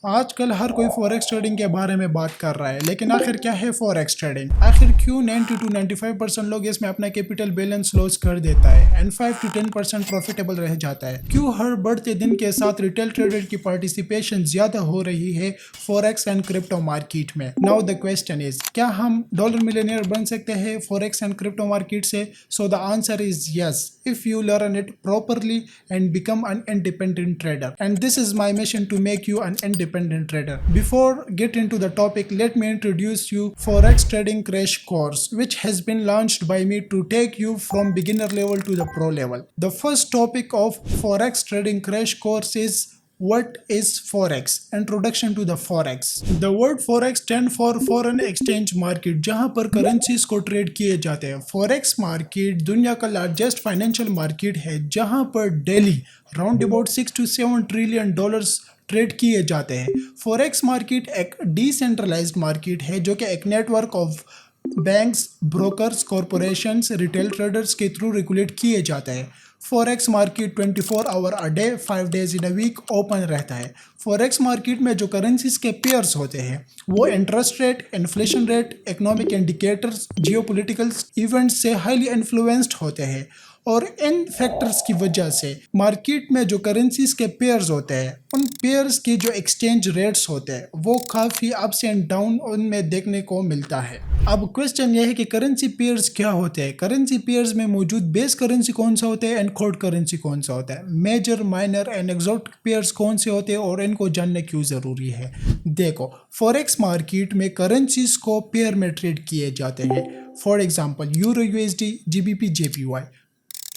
आजकल हर कोई forex trading के बारे में बात कर रहा है, लेकिन आखिर क्या है फॉरेक्स ट्रेडिंग? आखिर क्यों 90 to 95% लोग इसमें अपना कैपिटल बैलेंस लॉस कर देता है एंड 5 to 10% प्रॉफिटेबल रह जाता है? क्यों हर बढ़ते दिन के साथ रिटेल ट्रेडर की पार्टिसिपेशन ज्यादा हो रही है फॉरेक्स एंड क्रिप्टो मार्केट में? नाउ द क्वेश्चन इज, क्या हम डॉलर मिलियनियर बन सकते हैं फॉरेक्स एंड क्रिप्टो मार्केट से? So the answer is yes, if you learn it properly and become an independent trader. And this is my mission to make you an independent trader. Before get into the topic, let me introduce you Forex Trading Crash Course, which has been launched by me to take you from beginner level to the pro level. The first topic of Forex Trading Crash Course is what is Forex? Introduction to the Forex. The word Forex stand for Foreign Exchange Market, जहां पर currencies को trade किए जाते हैं। Forex market दुनिया का largest financial market है, जहां पर daily round about 6 to 7 trillion dollars trade किए जाते हैं। फॉरेक्स मार्केट एक डिसेंट्रलाइज्ड मार्केट है जो कि एक network of banks, brokers, corporations, retail traders के थ्रू रेगुलेट किए जाते हैं। Forex market 24 hour a day 5 days in a week open रहता है। फॉरेक्स मार्केट में जो करेंसीज के पेयर्स होते हैं वो interest rate, inflation rate, economic indicators, geopolitical events से हाईली इन्फ्लुएंस्ड होते हैं। और इन फैक्टर्स की वजह से मार्केट में जो करेंसीज के पेयर्स होते हैं उन पेयर्स के जो एक्सचेंज रेट्स होते हैं वो काफ़ी अप्स एंड डाउन उनमें देखने को मिलता है। अब क्वेश्चन यह है कि करेंसी पेयर्स क्या होते हैं? करेंसी पेयर्स में मौजूद बेस करेंसी कौन सा होता है एंड कोड करेंसी कौन सा होता है? Major, minor and exotic pairs कौन से होते हैं और इनको जानना क्यों ज़रूरी है? देखो, फॉरेक्स मार्केट में करेंसीज को पेयर में ट्रेड किए जाते हैं। For example euro USD, GBP JPY।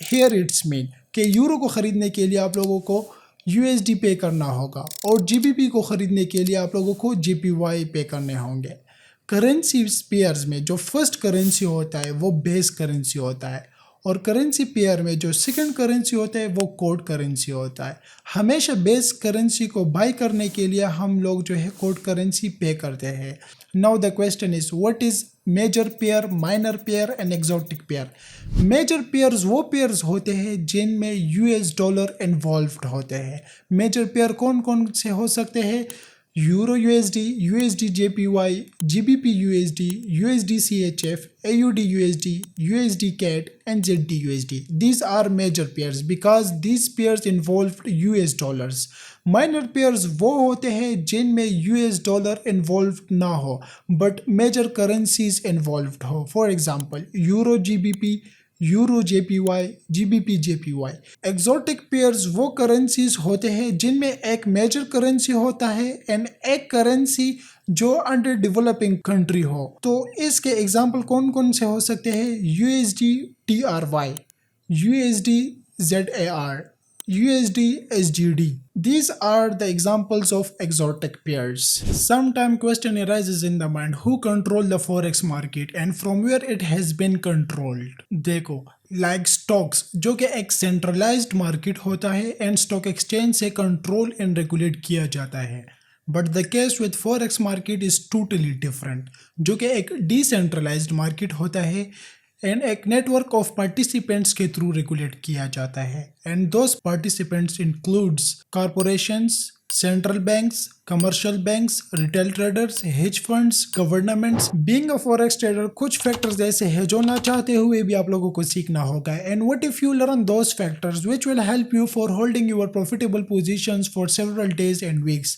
Here it's mean कि यूरो को ख़रीदने के लिए आप लोगों को USD पे करना होगा और GBP को ख़रीदने के लिए आप लोगों को JPY पे करने होंगे। करेंसी पेयर्स में जो फर्स्ट करेंसी होता है वो बेस करेंसी होता है और करेंसी पेयर में जो सेकंड करेंसी होता है वो कोड करेंसी होता है। हमेशा बेस करेंसी को बाय करने के लिए हम लोग जो है कोड करेंसी पे करते हैं। Now the question is, what is major pair, minor pair and exotic pair? Major pairs वो पेयर्स होते हैं जिनमें US डॉलर इन्वॉल्व्ड होते हैं। मेजर पेयर कौन कौन से हो सकते हैं? Euro USD, USD JPY, GBP USD, USD CHF, AUD USD, USD CAD and ZD USD. These are major pairs because these pairs involved US dollars. Minor pairs वो होते हैं जिनमें US डॉलर इन्वॉल्व ना हो बट मेजर करेंसीज इन्वॉल्व्ड हो। For example euro GBP, euro JPY, GBP JPY। Exotic pairs वो currencies होते हैं जिनमें एक मेजर करेंसी होता है एंड एक करेंसी जो अंडर डेवलपिंग कंट्री हो। तो इसके एग्जांपल कौन कौन से हो सकते हैं? USD TRY, USD ZAR, USD SGD. These are the examples of exotic pairs. Sometime question arises in the mind, who control the forex market and from where it has been controlled? देखो, like stocks जो कि एक centralized market होता है and stock exchange से control and regulate किया जाता है। But the case with forex market is totally different, जो कि एक decentralized market होता है एंड एक नेटवर्क ऑफ पार्टिसिपेंट्स के थ्रू रेगुलेट किया जाता है and those participants includes corporations, central banks, commercial banks, retail traders, hedge funds, governments. Being a forex trader कुछ फैक्टर्स ऐसे हैं जो ना चाहते हुए भी आप लोगों को सीखना होगा and what if you learn those factors which will help you for holding your profitable positions for several days and weeks.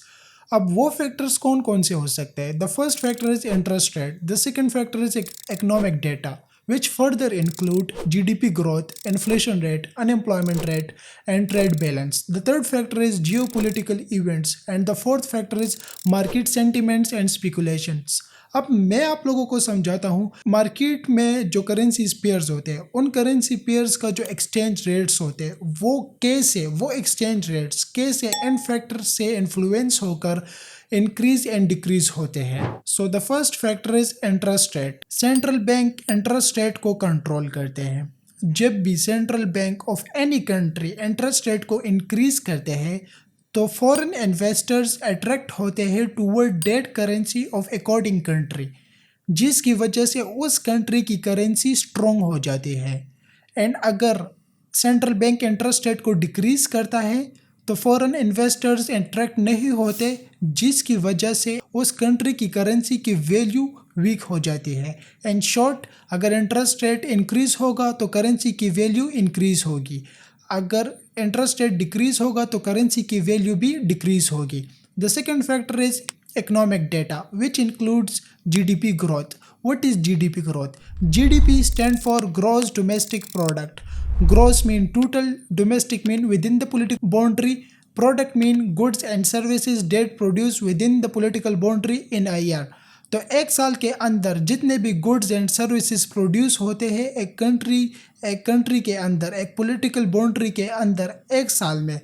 अब वो फैक्टर्स कौन कौन से हो सकते हैं? The first factor is interest rate, the second factor is economic data which further include GDP growth, inflation rate, unemployment rate, and trade balance. The third factor is geopolitical events, and the fourth factor is market sentiments and speculations. अब मैं आप लोगों को समझाता हूँ, market में जो currency pairs होते हैं उन करेंसी पेयर्स का जो एक्सचेंज रेट्स होते हैं वो एक्सचेंज रेट्स कैसे इन फैक्टर्स से इन्फ्लुएंस होकर इंक्रीज एंड डिक्रीज होते हैं। So the first factor is interest rate. Central bank interest rate को कंट्रोल करते हैं। जब भी central bank of any country interest rate को इंक्रीज करते हैं तो फॉरेन इन्वेस्टर्स अट्रैक्ट होते हैं toward that currency of according country, जिसकी वजह से उस कंट्री की करेंसी स्ट्रॉन्ग हो जाती है। एंड अगर सेंट्रल बैंक इंटरेस्ट रेट को डिक्रीज करता है तो फॉरेन इन्वेस्टर्स अट्रैक्ट नहीं होते, जिसकी वजह से उस कंट्री की करेंसी की वैल्यू वीक हो जाती है। इन शॉर्ट, अगर इंटरेस्ट रेट इंक्रीज होगा तो करेंसी की वैल्यू इंक्रीज होगी, अगर इंटरेस्ट रेट डिक्रीज होगा तो करेंसी की वैल्यू भी डिक्रीज होगी। The second factor is economic data, which includes GDP growth. What is GDP growth? GDP stand for gross domestic product. Gross mean total, domestic mean within the political boundary, product mean goods and services that produced within the political boundary in a year. तो एक साल के अंदर जितने भी goods and services produce होते हैं एक कंट्री के अंदर, एक पॉलिटिकल बाउंड्री के अंदर एक साल में,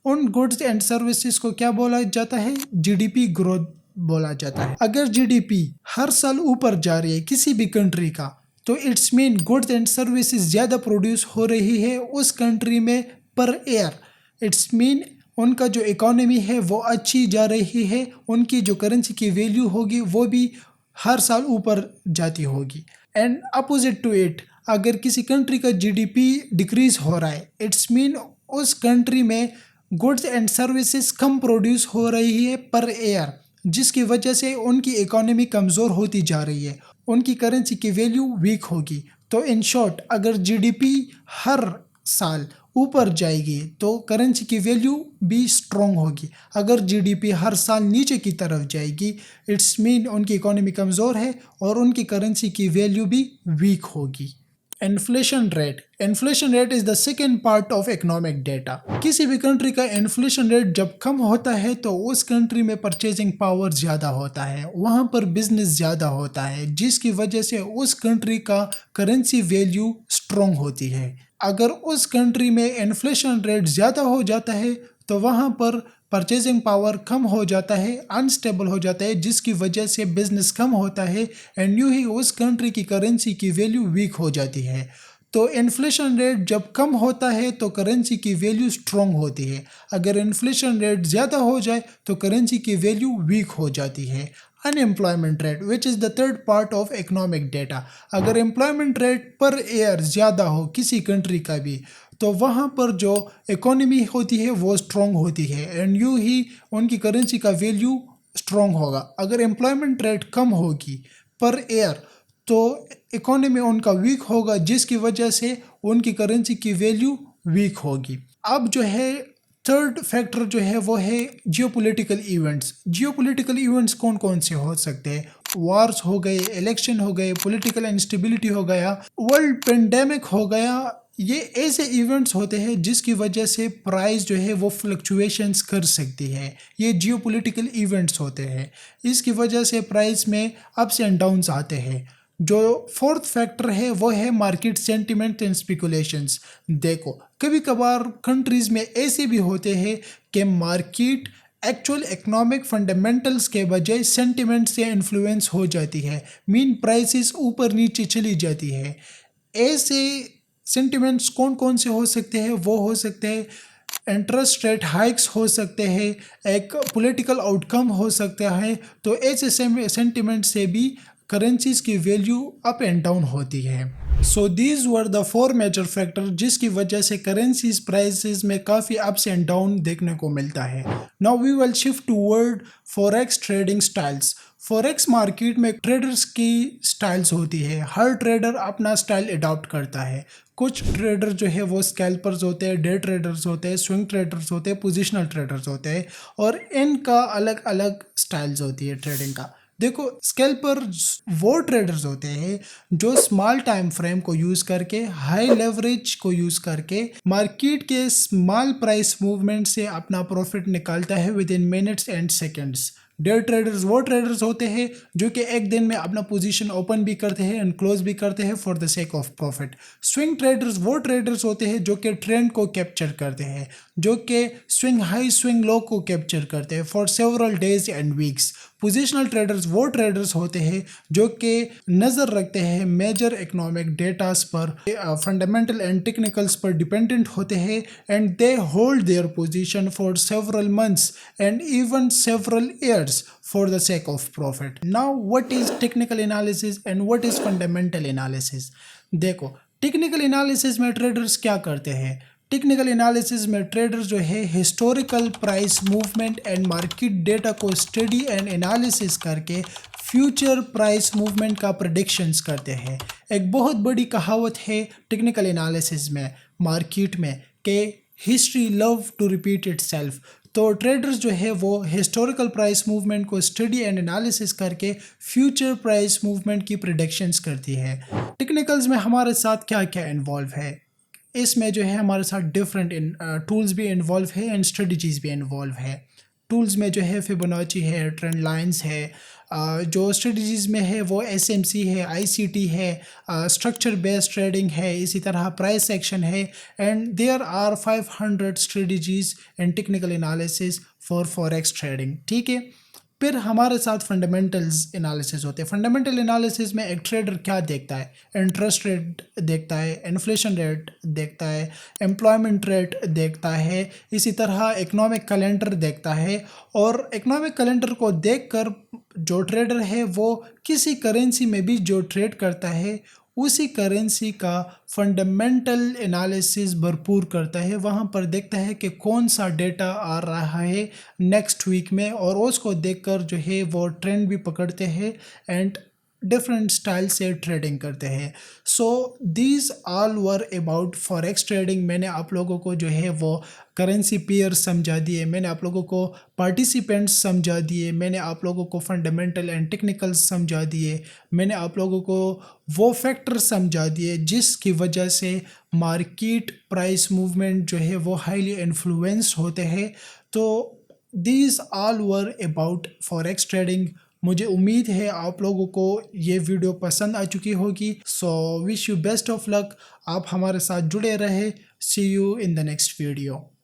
उन गुड्स एंड सर्विसेज को क्या बोला जाता है? जीडीपी ग्रोथ बोला जाता है। अगर जीडीपी हर साल ऊपर जा रही है किसी भी कंट्री का, तो it's mean goods and services ज़्यादा प्रोड्यूस हो रही है उस कंट्री में पर ईयर। इट्स मीन उनका जो इकोनॉमी है वो अच्छी जा रही है, उनकी जो करेंसी की वैल्यू होगी वो भी हर साल ऊपर जाती होगी। एंड अपोजिट टू इट, अगर किसी कंट्री का जीडीपी डिक्रीज हो रहा है, इट्स मीन उस कंट्री में goods and services come produce हो रही है पर ईयर, जिसकी वजह से उनकी इकोनॉमी कमज़ोर होती जा रही है, उनकी करेंसी की वैल्यू वीक होगी। तो इन शॉर्ट, अगर जीडीपी हर साल ऊपर जाएगी तो करेंसी की वैल्यू भी स्ट्रॉन्ग होगी। अगर जीडीपी हर साल नीचे की तरफ जाएगी, इट्स मीन उनकी इकोनॉमी कमज़ोर है और उनकी करेंसी की वैल्यू भी वीक होगी। Inflation rate is the second part of economic data. किसी भी कंट्री का इन्फ्लेशन रेट जब कम होता है तो उस कंट्री में परचेजिंग पावर ज़्यादा होता है, वहाँ पर बिजनेस ज़्यादा होता है, जिसकी वजह से उस कंट्री का करेंसी वैल्यू स्ट्रॉन्ग होती है। अगर उस कंट्री में इन्फ्लेशन रेट ज़्यादा हो जाता है तो वहाँ पर परचेजिंग पावर कम हो जाता है, अनस्टेबल हो जाता है, जिसकी वजह से बिजनेस कम होता है एंड यूँ ही उस कंट्री की करेंसी की वैल्यू वीक हो जाती है। तो इन्फ्लेशन रेट जब कम होता है तो करेंसी की वैल्यू स्ट्रॉन्ग होती है, अगर इन्फ्लेशन रेट ज़्यादा हो जाए तो करेंसी की वैल्यू वीक हो जाती है। Unemployment rate, which is the third part of economic data. अगर एम्प्लॉयमेंट रेट पर ईयर ज़्यादा हो किसी कंट्री का भी, तो वहाँ पर जो इकोनॉमी होती है वो स्ट्रॉन्ग होती है एंड यूँ ही उनकी करेंसी का वैल्यू स्ट्रॉन्ग होगा। अगर एम्प्लॉयमेंट रेट कम होगी पर ईयर तो इकोनॉमी उनका वीक होगा, जिसकी वजह से उनकी करेंसी की वैल्यू वीक होगी। अब जो है थर्ड फैक्टर जो है वो है जियोपॉलिटिकल इवेंट्स। जियोपॉलिटिकल इवेंट्स कौन कौन से हो सकते हैं? वॉर्स हो गए, इलेक्शन हो गए, पॉलिटिकल इंस्टेबिलिटी हो गया, वर्ल्ड पेंडेमिक हो गया। ये ऐसे इवेंट्स होते हैं जिसकी वजह से प्राइस जो है वो फ्लक्चुएशंस कर सकती है। ये जियोपॉलिटिकल इवेंट्स होते हैं, इसकी वजह से प्राइस में अप्स एंड डाउन्स आते हैं। जो फोर्थ फैक्टर है वो है मार्केट सेंटिमेंट एंड स्पेकुलेशंस। देखो, कभी कभार कंट्रीज़ में ऐसे भी होते हैं कि मार्केट एक्चुअल इकोनॉमिक फंडामेंटल्स के बजाय सेंटिमेंट से इन्फ्लुएंस हो जाती है, मीन प्राइसेस ऊपर नीचे चली जाती है। ऐसे सेंटिमेंट्स कौन कौन से हो सकते हैं? वो हो सकते हैं इंटरेस्ट रेट हाइक्स हो सकते हैं, एक पॉलिटिकल आउटकम हो सकता है। तो ऐसे सेंटिमेंट से भी करेंसीज की वैल्यू अप एंड डाउन होती है। So these were the four major factor जिसकी वजह से करेंसीज प्राइसेस में काफ़ी अप्स एंड डाउन देखने को मिलता है। Now we will shift toward forex trading styles. Forex market में ट्रेडर्स की स्टाइल्स होती है, हर ट्रेडर अपना स्टाइल अडॉप्ट करता है। कुछ ट्रेडर जो है वो स्कैल्पर्स होते हैं, डे ट्रेडर्स होते हैं, स्विंग ट्रेडर्स होते हैं, पोजिशनल ट्रेडर्स होते हैं और इनका अलग अलग स्टाइल्स होती है ट्रेडिंग का। देखो, स्कैल्पर वो ट्रेडर्स होते हैं जो स्मॉल टाइम फ्रेम को यूज़ करके, हाई लेवरेज को यूज़ करके मार्केट के स्मॉल प्राइस मूवमेंट से अपना प्रॉफिट निकालता है with in minutes and seconds. Day traders वो ट्रेडर्स होते हैं जो कि एक दिन में अपना पोजीशन ओपन भी करते हैं एंड क्लोज भी करते हैं for the sake of profit. Swing traders वो ट्रेडर्स होते हैं जो कि ट्रेंड को कैप्चर करते हैं, जो कि स्विंग हाई स्विंग लो को कैप्चर करते हैं for several days and weeks. Positional traders वो ट्रेडर्स होते हैं जो कि नज़र रखते हैं मेजर इकोनॉमिक डेटास पर, फंडामेंटल एंड टेक्निकल्स पर डिपेंडेंट होते हैं and they hold their position for several months and even several years for the sake of profit. Now what is technical analysis and what is fundamental analysis? देखो, technical analysis में traders क्या करते हैं? Technical analysis में trader जो है historical price movement and market data को study and analysis करके फ्यूचर प्राइस मूवमेंट का प्रेडिक्शंस करते हैं। एक बहुत बड़ी कहावत है टेक्निकल एनालिसिस में, मार्केट में, कि history love to repeat itself. तो ट्रेडर्स जो है वो हिस्टोरिकल प्राइस मूवमेंट को स्टडी एंड एनालिसिस करके फ्यूचर प्राइस मूवमेंट की प्रेडिक्शंस करती है। टेक्निकल्स में हमारे साथ क्या क्या इन्वॉल्व है, इसमें जो है हमारे साथ डिफरेंट टूल्स भी इन्वॉल्व है एंड स्ट्रेटजीज भी इन्वॉल्व है। टूल्स में जो है फिबोनाची है, ट्रेंड लाइंस है, जो स्ट्रेटजीज में है वो एसएमसी है, आईसीटी है, स्ट्रक्चर बेस्ड ट्रेडिंग है, इसी तरह प्राइस एक्शन है। And there are 500 strategies and technical analysis for forex trading. ठीक है, फिर हमारे साथ फंडामेंटल्स एनालिसिस होते हैं। फंडामेंटल एनालिसिस में एक ट्रेडर क्या देखता है, इंटरेस्ट रेट देखता है, इन्फ्लेशन रेट देखता है, एम्प्लॉयमेंट रेट देखता है, इसी तरह इकोनॉमिक कैलेंडर देखता है। और इकोनॉमिक कैलेंडर को देखकर जो ट्रेडर है वो किसी करेंसी में भी जो ट्रेड करता है उसी करेंसी का फंडामेंटल एनालिसिस भरपूर करता है। वहाँ पर देखता है कि कौन सा डेटा आ रहा है नेक्स्ट वीक में, और उसको देखकर जो है वो ट्रेंड भी पकड़ते हैं एंड डिफरेंट स्टाइल से ट्रेडिंग करते हैं। So these all were about forex trading. मैंने आप लोगों को जो है वो करेंसी पेयर समझा दिए, मैंने आप लोगों को पार्टिसिपेंट्स समझा दिए, मैंने आप लोगों को फंडामेंटल एंड टेक्निकल्स समझा दिए, मैंने आप लोगों को वो फैक्टर समझा दिए जिसकी वजह से मार्केट प्राइस मूवमेंट जो है वो हाईली इन्फ्लुएंस्ड होते हैं। तो these all were about forex trading. मुझे उम्मीद है आप लोगों को ये वीडियो पसंद आ चुकी होगी। So wish you best of luck, आप हमारे साथ जुड़े रहे। See you in the next video.